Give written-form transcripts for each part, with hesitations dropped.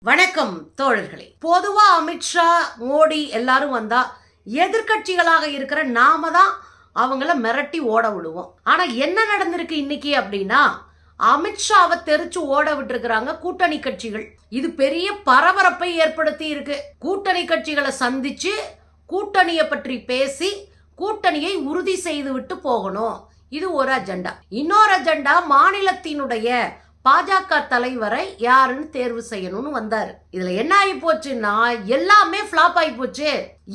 வணக்கம் தோழர்களே. பொதுவா அமித்ஷா மோடி எல்லாரும் வந்தா எதிர்கட்சிகளாக இருக்கிற நாம தான் அவங்கள மிரட்டி ஓட விடுவோம். ஆனா என்ன நடந்திருக்கு இன்னைக்கு அப்படின்னா, அமித்ஷாவை தெரிச்சு ஓட விட்டுருக்கிறாங்க கூட்டணி கட்சிகள். இது பெரிய பரபரப்பை ஏற்படுத்தி இருக்கு. கூட்டணி கட்சிகளை சந்திச்சு கூட்டணியை பற்றி பேசி கூட்டணியை உறுதி செய்து விட்டு போகணும். இது ஒரு அஜெண்டா. இன்னொரு அஜெண்டா, மாநிலத்தினுடைய பாஜக தலைவரை யாருன்னு தேர்வு செய்யணும்னு வந்தாரு. இதுல என்ன ஆகி போச்சுன்னா, எல்லாமே பிளாப் ஆகி போச்சு.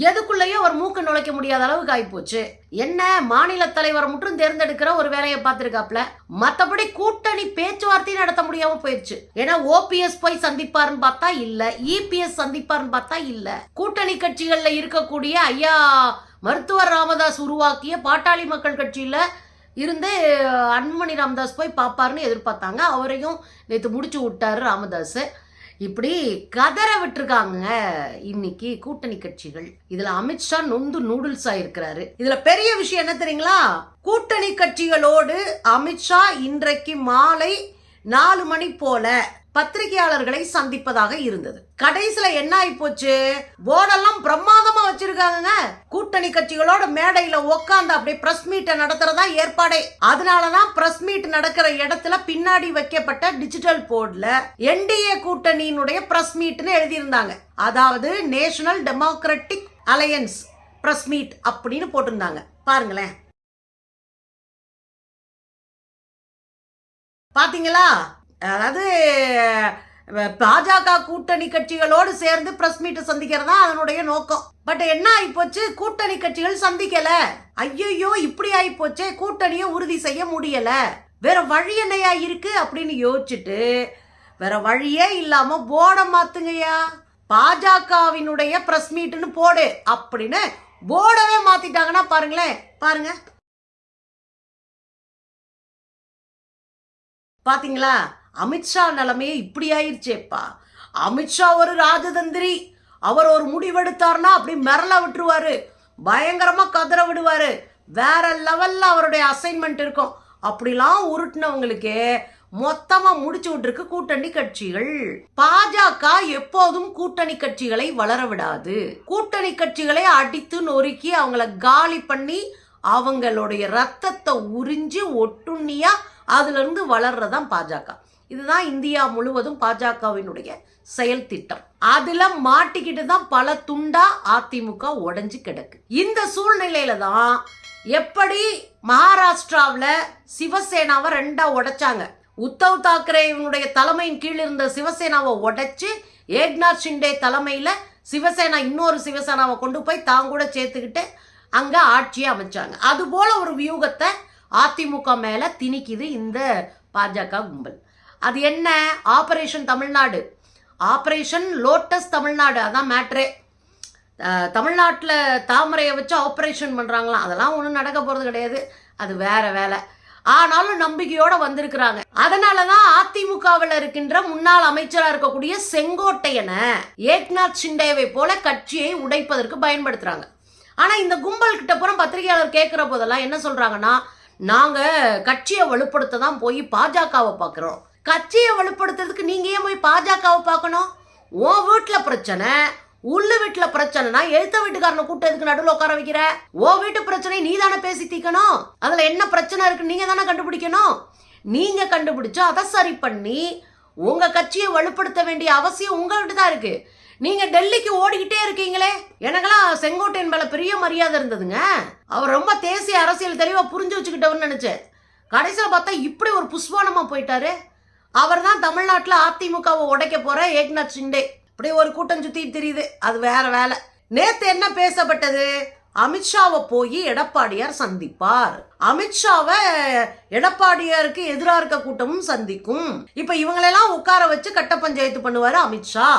எதுக்குள்ளேயும் ஒரு மூக்கு நுழைக்க முடியாத அளவுக்கு ஆகி போச்சு. என்ன, மாநில தலைவரை மட்டும் தேர்ந்தெடுக்கிற ஒரு வேலையை பார்த்திருக்காப்ல, மத்தபடி கூட்டணி பேச்சுவார்த்தை நடத்த முடியாம போயிடுச்சு. ஏன்னா ஓபிஎஸ் போய் சந்திப்பாருன்னு பார்த்தா இல்ல, இபிஎஸ் சந்திப்பாருன்னு பார்த்தா இல்ல. கூட்டணி கட்சிகள்ல இருக்கக்கூடிய ஐயா மருத்துவர் ராமதாஸ் உருவாக்கிய பாட்டாளி மக்கள் கட்சியில இருந்து அன்புமணி ராமதாஸ் போய் பார்ப்பாருன்னு எதிர்பார்த்தாங்க. அவரையும் நேற்று முடிச்சு விட்டாரு ராமதாஸ். இப்படி கதற விட்டுருக்காங்க இன்னைக்கு கூட்டணி கட்சிகள். இதுல அமித்ஷா நொந்து நூடுல்ஸ் ஆயிருக்கிறாரு. இதுல பெரிய விஷயம் என்ன தெரியுங்களா, கூட்டணி கட்சிகளோடு அமித்ஷா இன்றைக்கு மாலை 4 மணி போல பத்திரிகையாளர்களை சந்திப்பதாக இருந்தது. கடைசியில என்ன ஆகி போச்சு, போர்டெல்லாம் பிரமாதமா வச்சிருக்காங்க. கூட்டணி கட்சிகளோட மேடையில உட்காந்து அப்படியே பிரஸ் மீட்டை நடத்துறதா ஏற்பாடே. அதனாலதான் பிரஸ் மீட் நடக்கிற இடத்துல பின்னாடி வைக்கப்பட்ட டிஜிட்டல் போர்ட்ல என்டிஏ கூட்டணியினுடைய பிரஸ் மீட்னு எழுதியிருந்தாங்க. அதாவது national democratic alliance press meet அப்படின்னு போட்டிருந்தாங்க. பாருங்களேன், பாத்தீங்களா? அதாவது பாஜக கூட்டணி கட்சிகளோடு சேர்ந்து பிரஸ் மீட் சந்திக்கிறதா அதனுடைய நோக்கம். பட் என்ன ஆகி போச்சு, கூட்டணி கட்சிகள் சந்திக்கல. ஐயோ இப்படி ஆகி போச்சே, கூட்டணியை உறுதி செய்ய முடியல. வேற வழி என்னையா இருக்கு அப்படின்னு யோசிச்சுட்டு, வேற வழியே இல்லாம போர்ட மாத்துங்கய்யா, பாஜகவினுடைய பிரஸ் மீட்னு போடு அப்படின்னு போர்டவே மாத்திட்டாங்கன்னா பாருங்களேன். பாருங்க, பாத்தீங்களா? அமித்ஷா நிலைமையே இப்படி ஆயிடுச்சேப்பா. அமித்ஷா ஒரு ராஜதந்திரி. அவர் ஒரு முடிவெடுத்தார்னா அப்படி மிரள விட்டுருவாரு, பயங்கரமா கதற விடுவாரு. வேற லெவல்ல அவருடைய அசைன்மெண்ட் இருக்கும். அப்படிலாம் உருட்டினவங்களுக்கு மொத்தமா முடிச்சு விட்டுருக்கு கூட்டணி கட்சிகள். பாஜக எப்போதும் கூட்டணி கட்சிகளை வளர விடாது. கூட்டணி கட்சிகளை அடித்து நொறுக்கி அவங்கள காலி பண்ணி அவங்களுடைய ரத்தத்தை உறிஞ்சி ஒட்டுண்ணியா அதுல இருந்து வளர்றதான் பாஜக. இதுதான் இந்தியா முழுவதும் பாஜகவினுடைய செயல் திட்டம். அதுல மாட்டிக்கிட்டு தான் பல துண்டா அதிமுக உடைஞ்சு கிடக்கு. இந்த சூழ்நிலையில தான் எப்படி மகாராஷ்டிராவில் சிவசேனாவை 2ஆ உடைச்சாங்க. உத்தவ் தாக்கரேவினுடைய தலைமையின் கீழ் இருந்த சிவசேனாவை உடைச்சு ஏக்நாத் ஷிண்டே தலைமையில சிவசேனா இன்னொரு சிவசேனாவை கொண்டு போய் தான் கூட சேர்த்துக்கிட்டு அங்க ஆட்சியை அமைச்சாங்க. அது போல ஒரு வியூகத்தை அதிமுக மேல திணிக்குது இந்த பாஜக கும்பல். அது என்ன, operation Tamil Nadu, operation lotus Tamil Nadu. அதான் மேட்ரே. தமிழ்நாட்டில் தாமரையை வச்சு ஆபரேஷன் பண்றாங்களாம். அதெல்லாம் ஒன்றும் நடக்க போறது கிடையாது, அது வேற வேலை. ஆனாலும் நம்பிக்கையோட வந்திருக்கிறாங்க. அதனாலதான் அதிமுகவில் இருக்கின்ற முன்னாள் அமைச்சராக இருக்கக்கூடிய செங்கோட்டையனை ஏக்நாத் ஷிண்டேவை போல கட்சியை உடைப்பதற்கு பயன்படுத்துறாங்க. ஆனா இந்த கும்பல் கிட்ட புறம் பத்திரிகையாளர் கேட்கிற போதெல்லாம் என்ன சொல்றாங்கன்னா, நாங்க கட்சியை வலுப்படுத்த தான் போய் பாஜகவை பார்க்கிறோம். கட்சியை வலுப்படுத்துறதுக்கு நீங்க ஏன் போய் பாஜகவை பார்க்கணும்? உன் வீட்டுல பிரச்சனை, உள்ளு வீட்டுல பிரச்சனைனா எழுத்த வீட்டுக்காரனை கூட்ட எதுக்கு நடுவில் உட்கார வைக்கிற? ஓ வீட்டு பிரச்சனை நீ தானே பேசி தீக்கணும். அதுல என்ன பிரச்சனை இருக்கு நீங்க தானே கண்டுபிடிக்கணும். நீங்க கண்டுபிடிச்சு அதை சரி பண்ணி உங்க கட்சியை வலுப்படுத்த வேண்டிய அவசியம் உங்ககிட்ட தான் இருக்கு. நீங்க டெல்லிக்கு ஓடிக்கிட்டே இருக்கீங்களே. எனக்கெல்லாம் செங்கோட்டையன் மேல பெரிய மரியாதை இருந்ததுங்க. அவர் ரொம்ப தேசிய அரசியல் தெளிவா புரிஞ்சு வச்சுக்கிட்டவர்னு நினைச்சேன். கடைசியில் பார்த்தா இப்படி ஒரு புஷ்பானமா போயிட்டாரு. அவர் தான் தமிழ்நாட்டில் அதிமுகவை உடைக்க போற ஏக்நாத் ஷிண்டே. இப்படி ஒரு கூட்டம் சுத்தி தெரியுது, அது வேற வேலை. நேத்து என்ன பேசப்பட்டது, அமித்ஷாவை போய் எடப்பாடியார் சந்திப்பார், அமித்ஷாவை எடப்பாடியாருக்கு எதிராக இருக்க கூட்டமும் சந்திக்கும். இப்ப இவங்களெல்லாம் உட்கார வச்சு கட்ட பஞ்சாயத்து பண்ணுவாரு அமித்ஷா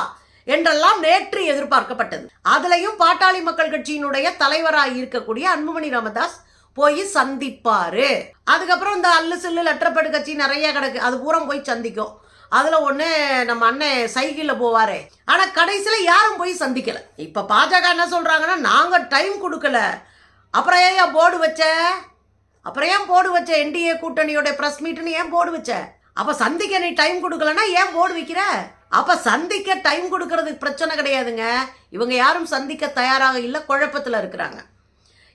என்றெல்லாம் நேற்று எதிர்பார்க்கப்பட்டது. அதுலயும் பாட்டாளி மக்கள் கட்சியினுடைய தலைவராக இருக்கக்கூடிய அன்புமணி ராமதாஸ் போய் சந்திப்பாரு. அதுக்கப்புறம் இந்த அல்லு சில்லு லெட்டர்பேடு கட்சி நிறைய கிடக்கு, அது பூரா போய் சந்திக்கும். அதுல ஒண்ணு நம்ம அண்ணன் சைக்கிள்ல போவாரு. ஆனா கடைசியில யாரும் போய் சந்திக்கல. இப்ப பாஜக என்ன சொல்றாங்கன்னா, நாங்க டைம் கொடுக்கல. அப்புறம் ஏன் போர்டு வச்ச, அப்புறம் ஏன் போர்டு வச்ச, என்டிஏ கூட்டணியோட பிரஸ் மீட்னு ஏன் போர்டு வச்ச? அப்ப சந்திக்க நீ டைம் கொடுக்கலன்னா ஏன் போர்டு வைக்கிற? அப்ப சந்திக்க டைம் கொடுக்கறதுக்கு பிரச்சனை கிடையாதுங்க. இவங்க யாரும் சந்திக்க தயாராக இல்லை, குழப்பத்தில் இருக்கிறாங்க.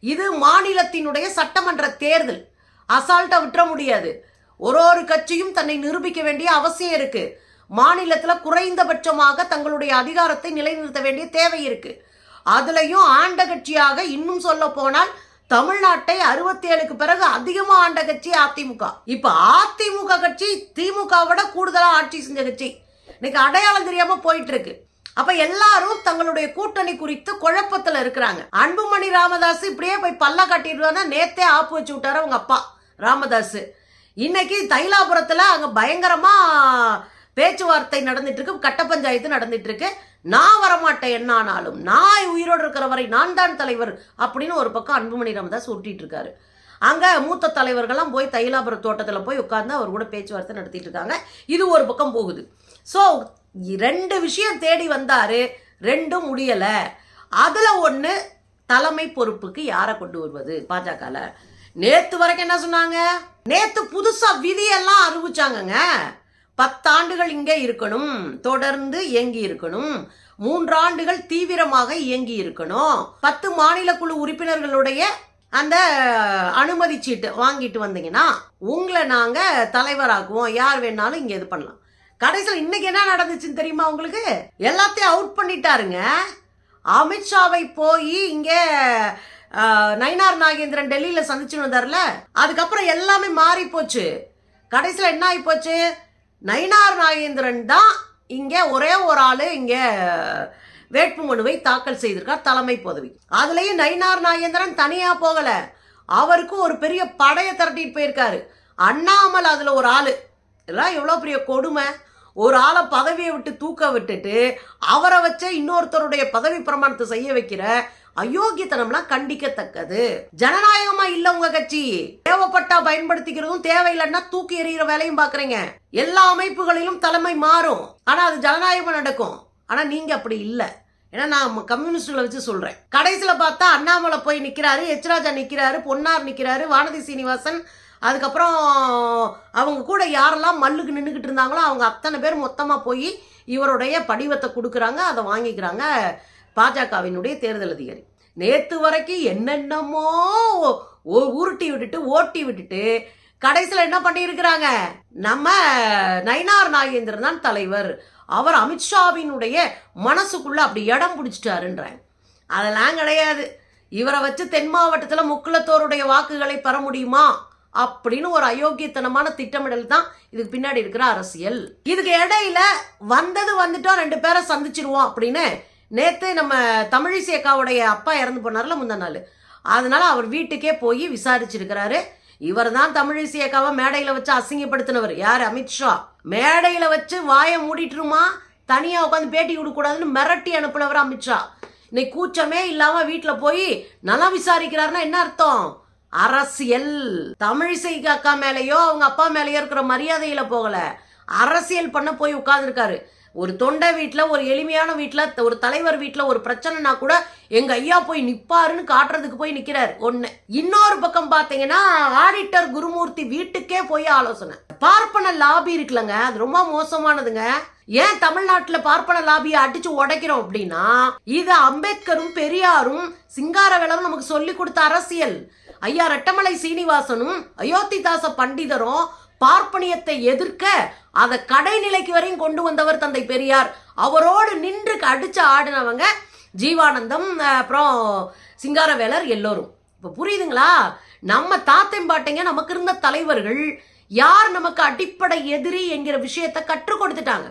இது மாநிலத்தினுடைய சட்டமன்ற தேர்தல், அசால்ட்டா விட்டுற முடியாது. ஒரு கட்சியும் தன்னை நிரூபிக்க வேண்டிய அவசியம் இருக்கு. மாநிலத்தில் குறைந்தபட்சமாக தங்களுடைய அதிகாரத்தை நிலைநிறுத்த வேண்டிய தேவை இருக்கு. அதுலயும் ஆண்ட கட்சியாக, இன்னும் சொல்ல போனால் தமிழ்நாட்டை 67க்கு பிறகு அதிகமா ஆண்ட கட்சி அதிமுக. இப்ப அதிமுக கட்சி திமுகவோட கூடுதலா ஆட்சி செஞ்ச கட்சி. இன்னைக்கு அடையாளம் தெரியாம போயிட்டு இருக்கு. அப்ப எல்லாரும் தங்களுடைய கூட்டணி குறித்து குழப்பத்துல இருக்கிறாங்க. அன்புமணி ராமதாஸ் இப்படியே போய் பல்ல காட்டிடுவாங்க. நேத்தே ஆப்பு வச்சு விட்டாரு அவங்க அப்பா ராமதாஸ். இன்னைக்கு தைலாபுரத்துல அங்க பயங்கரமா பேச்சுவார்த்தை நடந்துட்டு இருக்கு, கட்ட பஞ்சாயத்து நடந்துட்டு இருக்கு. நான் வரமாட்டேன், என்ன ஆனாலும் நான் உயிரோடு இருக்கிற வரை நான் தான் தலைவர் அப்படின்னு ஒரு பக்கம் அன்புமணி ராமதாஸ் உருட்டிட்டு இருக்காரு. அங்க மூத்த தலைவர்கள்லாம் போய் தைலாபுர தோட்டத்தில் போய் உட்கார்ந்து அவர் கூட பேச்சுவார்த்தை நடத்திட்டு இருக்காங்க. இது ஒரு பக்கம் போகுது. ஸோ 2 விஷயம் தேடி வந்தாரு, 2ம் முடியல. அதுல ஒண்ணு தலைமை பொறுப்புக்கு யாரை கொண்டு வருவது பாஜகல. நேத்து வரைக்கும் என்ன சொன்னாங்க? நேத்து புதுசா விதியெல்லாம் அறிவிச்சாங்கங்க. 10 ஆண்டுகள் இங்கே இருக்கணும், தொடர்ந்து இயங்கி இருக்கணும், 3 ஆண்டுகள் தீவிரமாக இயங்கி இருக்கணும், 10 மாநில குழு உறுப்பினர்களுடைய அந்த அனுமதி சீட்டு வாங்கிட்டு வந்தீங்கன்னா உங்களை நாங்க தலைவராக்குவோம், யார் வேணாலும் இங்க இது பண்ணலாம். கடைசியில் இன்னைக்கு என்ன நடந்துச்சுன்னு தெரியுமா உங்களுக்கு? எல்லாத்தையும் அவுட் பண்ணிட்டாருங்க. அமித்ஷாவை போய் இங்கே நயினார் நாகேந்திரன் டெல்லியில சந்திச்சுன்னு வந்தார்ல, அதுக்கப்புறம் எல்லாமே மாறி போச்சு. கடைசியில் என்ன ஆகி போச்சு? நயினார் நாகேந்திரன் தான் இங்க ஒரே ஒரு ஆளு இங்க வேட்புமனுவை தாக்கல் செய்திருக்கார் தலைமை பதவி. அதுலயும் நயினார் நாகேந்திரன் தனியா போகல, அவருக்கு ஒரு பெரிய படையை திரட்டிட்டு போயிருக்காரு. அண்ணாமலை அதுல ஒரு ஆளு. எல்லாம் எவ்வளவு பெரிய கொடுமை! ஒரு ஆளை பதவியை விட்டு தூக்க விட்டுட்டு அவரை வச்ச இன்னொருத்தருடைய பதவி பிரமாணத்தை செய்ய வைக்கிற அயோக்கியத்தனம்லாம் கண்டிக்கத்தக்கது. ஜனநாயகமா இல்ல உங்க கட்சி. தேவைப்பட்டா பயன்படுத்திக்கிறதும், தேவையில்லைன்னா தூக்கி எறிகிற வேலையும் பாக்குறீங்க. எல்லா அமைப்புகளிலும் தலைமை மாறும், ஆனா அது ஜனநாயகமா நடக்கும். ஆனா நீங்க அப்படி இல்லை. ஏன்னா நான் கம்யூனிஸ்டுகளை வச்சு சொல்றேன். கடைசியில பார்த்தா அண்ணாமலை போய் நிக்கிறாரு, எச் ராஜா நிக்கிறாரு, பொன்னார் நிக்கிறாரு, வானதி சீனிவாசன், அதுக்கப்புறம் அவங்க கூட யாரெல்லாம் மல்லுக்கு நின்றுக்கிட்டு இருந்தாங்களோ அவங்க அத்தனை பேர் மொத்தமா போய் இவருடைய படிவத்தை கொடுக்குறாங்க, அதை வாங்கிக்கிறாங்க பாஜகவினுடைய தேர்தல் அதிகாரி. நேத்து வரைக்கும் என்னென்னமோ உருட்டி விட்டுட்டு ஓட்டி விட்டுட்டு கடைசியில் என்ன பண்ணியிருக்கிறாங்க? நம்ம நயினார் நாகேந்திரன் தான் தலைவர், அவர் அமித்ஷாவினுடைய மனசுக்குள்ள அப்படி இடம் பிடிச்சிட்டாருன்ற. அதெல்லாம் கிடையாது. இவரை வச்சு தென் மாவட்டத்தில் முக்குலத்தோருடைய வாக்குகளை பெற முடியுமா அப்படின்னு ஒரு அயோக்கியத்தனமான திட்டமிடல் தான் இதுக்கு பின்னாடி இருக்கிற அரசியல். இதுக்கு இடையில வந்துட்டோம் 2 பேரை சந்திச்சிருவோம் அப்படின்னு நேத்து நம்ம தமிழிசை அக்காவுடைய அப்பா இறந்து போனார்ல முந்தா நாள், அதனால அவர் வீட்டுக்கே போய் விசாரிச்சிருக்கிறாரு. இவர் தான் தமிழிசை அக்காவை மேடையில வச்சு அசிங்கப்படுத்தினவர். யார்? அமித்ஷா. மேடையில வச்சு வாயை மூடிட்டுருமா, தனியா உட்காந்து பேட்டி கொடுக்க கூடாதுன்னு மிரட்டி அனுப்புனவர் அமித்ஷா. இன்னைக்கு கூச்சமே இல்லாம வீட்டுல போய் நல்லா விசாரிக்கிறாருன்னா என்ன அர்த்தம்? அரசியல். தமிழிசை அக்கா மேலேயோ அவங்க அப்பா மேலேயோ இருக்கிற மரியாதையில போகல, அரசியல் பண்ண போய் உட்கார்ந்துருக்காரு. ஒரு தொண்டை வீட்டுல, ஒரு எளிமையான வீட்டுல, ஒரு தலைவர் வீட்டுல ஒரு பிரச்சனைனா கூட எங்க ஐயா போய் நிப்பாருன்னு காட்டுறதுக்கு போய் நிக்கிறாரு. ஒண்ணு. இன்னொரு பக்கம் பாத்தீங்கன்னா ஆடிட்டர் குருமூர்த்தி வீட்டுக்கே போய் ஆலோசனை. பார்ப்பன லாபி இருக்குல்லங்க, அது ரொம்ப மோசமானதுங்க. ஏன் தமிழ்நாட்டுல பார்ப்பன லாபியை அடிச்சு உடைக்கிறோம் அப்படின்னா, இது அம்பேத்கரும் பெரியாரும் சிங்காரவேலரும் நமக்கு சொல்லி கொடுத்த அரசியல். ஐயா ரெட்டமலை சீனிவாசனும் அயோத்திதாச பண்டிதரும் பார்ப்பனியத்தை எதிர்க்க அதை கடைநிலைக்கு வரையும் கொண்டு வந்தவர் தந்தை பெரியார். அவரோடு நின்று அடிச்சு ஆடினவங்க ஜீவானந்தம், அப்புறம் சிங்காரவேலர், எல்லோரும். இப்ப புரியுதுங்களா? நம்ம தாத்தம்பாட்டைங்க நமக்கு இருந்த தலைவர்கள் யார் நமக்கு அடிப்படை எதிரி என்கிற விஷயத்தை கற்றுக் கொடுத்துட்டாங்க.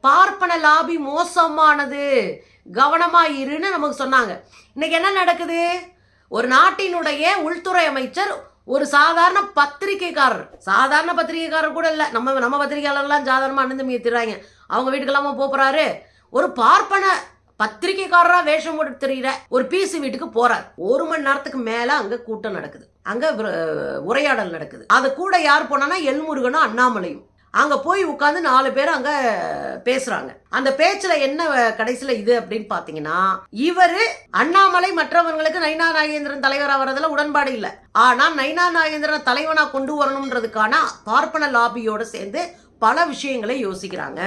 பார்ப்பன லாபி மோசமானது, கவனமா இருன்னு நமக்கு சொன்னாங்க. இன்னைக்கு என்ன நடக்குது? ஒரு நாட்டினுடைய உள்துறை அமைச்சர் ஒரு சாதாரண பத்திரிகைக்காரர், சாதாரண பத்திரிகைக்காரர் கூட இல்ல, நம்ம பத்திரிகையாளர்லாம் சாதாரணமா அண்ணன் திராங்க, அவங்க வீட்டுக்கெல்லாம போறாரு. ஒரு பார்ப்பன பத்திரிகைக்காரரா வேஷம் போட்டு தெரியுற ஒரு பிசி வீட்டுக்கு போறார். 1 மணி நேரத்துக்கு மேல அங்க கூட்டம் நடக்குது, அங்க உரையாடல் நடக்குது. அது கூட யார் போனா எல்முருகனும் அண்ணாமலையும் அங்க போய் உட்கார்ந்து 4 பேர் அங்க பேசுறாங்க. அந்த பேச்சுல என்ன கடைசியில இது அப்படின்னு பாத்தீங்கன்னா, இவரு அண்ணாமலை மற்றவர்களுக்கு நயினார் நாகேந்திரன் தலைவரா வரதுல உடன்பாடு இல்ல, ஆனா நயினார் நாகேந்திரன் தலைவனா கொண்டு வரணும்ன்றதுக்கான பார்ப்பன லாபியோட சேர்ந்து பல விஷயங்களை யோசிக்கிறாங்க.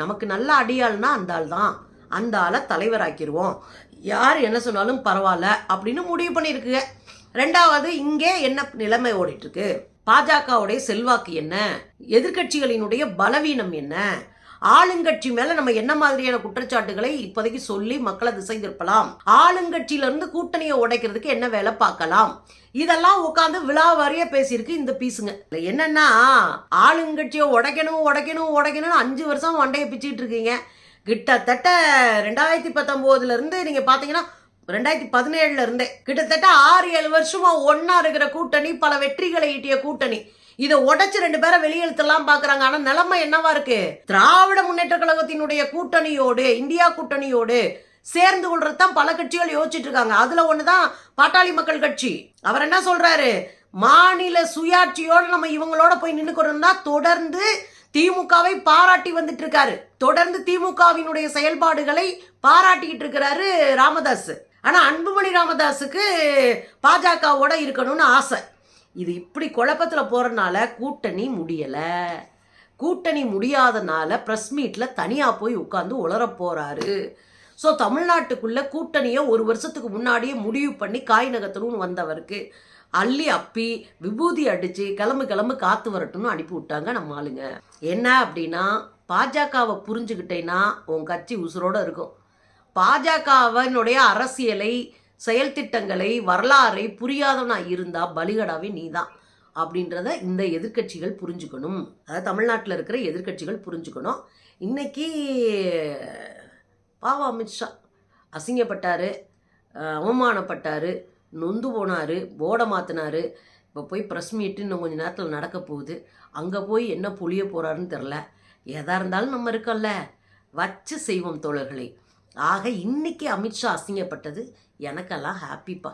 நமக்கு நல்ல அடியாள்னா அந்த ஆள் தான், அந்த ஆளை தலைவராக்கிடுவோம், யார் என்ன சொன்னாலும் பரவாயில்ல அப்படின்னு முடிவு பண்ணியிருக்குங்க. ரெண்டாவது, இங்கே என்ன நிலைமை ஓடிட்டு இருக்கு, பாஜகவுடைய செல்வாக்கு என்ன, எதிர்கட்சிகளினுடைய பலவீனம் என்ன, ஆளுங்கட்சி மேல நம்ம என்ன மாதிரியான குற்றச்சாட்டுகளை இப்போதைக்கு சொல்லி மக்களை திசை திருப்பலாம், ஆளுங்கட்சியில இருந்து கூட்டணியை உடைக்கிறதுக்கு என்ன வேலை பார்க்கலாம், இதெல்லாம் உட்காந்து விழாவாரியா பேசியிருக்கு இந்த பீஸுங்க. என்னன்னா, ஆளுங்கட்சியை உடைக்கணும் உடைக்கணும் உடைக்கணும்னு 5 வருஷம் மண்டையை பிச்சுட்டு இருக்கீங்க. கிட்டத்தட்ட 2019 இருந்து நீங்க பாத்தீங்கன்னா 2017 இருந்தே கிட்டத்தட்ட 6-7 வருஷமா ஒன்னா இருக்கிற கூட்டணி, பல வெற்றிகளை ஈட்டிய கூட்டணி, இதை உடைச்சு 2 பேரை வெளியெழுத்தெல்லாம் பாக்குறாங்க. ஆனா நிலைமை என்னவா இருக்கு, திராவிட முன்னேற்ற கழகத்தினுடைய கூட்டணியோடு, இந்தியா கூட்டணியோடு சேர்ந்து கொள்றதுதான் பல கட்சிகள் யோசிச்சுட்டு இருக்காங்க. அதுல ஒண்ணுதான் பாட்டாளி மக்கள் கட்சி. அவர் என்ன சொல்றாரு, மாநில சுயாட்சியோடு நம்ம இவங்களோட போய் நின்னுக்கிறோம்னா தொடர்ந்து திமுகவை பாராட்டி வந்துட்டு இருக்காரு, தொடர்ந்து திமுகவினுடைய செயல்பாடுகளை பாராட்டிக்கிட்டு இருக்கிறாரு ராமதாஸ். ஆனா அன்புமணி ராமதாஸுக்கு பாஜகவோட இருக்கணும்னு ஆசை. இது இப்படி குழப்பத்துல போறதுனால கூட்டணி முடியல. கூட்டணி முடியாதனால பிரஸ் மீட்ல தனியா போய் உட்கார்ந்து உளர போறாரு. ஸோ தமிழ்நாட்டுக்குள்ள கூட்டணியை 1 வருஷத்துக்கு முன்னாடியே முடிவு பண்ணி காய் நகர்த்தணும்னு வந்தவருக்கு அள்ளி அப்பி விபூதி அடிச்சு கிளம்பு காத்து வரட்டும்னு அனுப்பி விட்டாங்க நம்ம ஆளுங்க. என்ன அப்படின்னா, பாஜகவை புரிஞ்சுக்கிட்டேன்னா உன் கட்சி உசுரோட இருக்கும். பாஜகவனுடைய அரசியலை, செயல் திட்டங்களை, வரலாறை புரியாதவனா இருந்தா பலிகடாவே நீதான் அப்படின்றத இந்த எதிர்கட்சிகள் புரிஞ்சுக்கணும். அதாவது தமிழ்நாட்டில் இருக்கிற எதிர்கட்சிகள் புரிஞ்சுக்கணும். இன்னைக்கு பாவம் அமித்ஷா அசிங்கப்பட்டாரு, அவமானப்பட்டாரு, நொந்து போனாரு, போர்டை மாற்றினாரு. இப்போ போய் ப்ரெஸ் மீட்டு இன்னும் கொஞ்சம் நேரத்தில் நடக்க போகுது. அங்கே போய் என்ன பொழிய போகிறாருன்னு தெரில. எதாக இருந்தாலும் நம்ம இருக்கோம்ல, வச்சு செய்வோம் தோழர்களே. ஆக இன்னைக்கு அமித்ஷா அசிங்கப்பட்டது எனக்கெல்லாம் ஹாப்பிப்பா.